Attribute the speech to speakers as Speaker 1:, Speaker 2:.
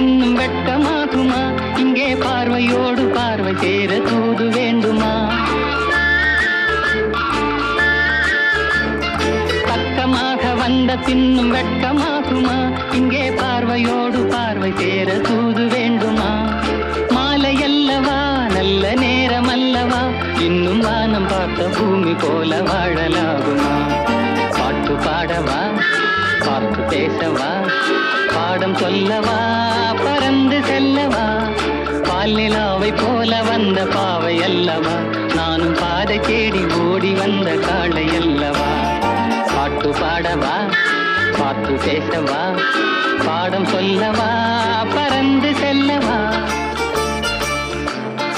Speaker 1: தின்னும் வெட்கமாகுமா? இங்கே பார்வையோடு பார்வை சேர தூது வேண்டுமா? பக்கமாக வந்த தின்னும் வெட்கமாகுமா? இங்கே பார்வையோடு பார்வை சேர தூது வேண்டுமா? மாலையல்லவா, நல்ல நேரம் அல்லவா, இன்னும் வானம் பார்த்த பூமி போல வாழலாகுமா? பாட்டு பாடவா, பார்த்து பேசவா, பாடம் சொல்லவா, பறந்து செல்லவா? பால் நிலாவை போல வந்த பாவை அல்லவா, நானும் பாதை தேடி ஓடி வந்த காளை அல்லவா? பாட்டு பாடவா, பார்த்து பேசவா, பாடம் சொல்லவா, பறந்து செல்லவா?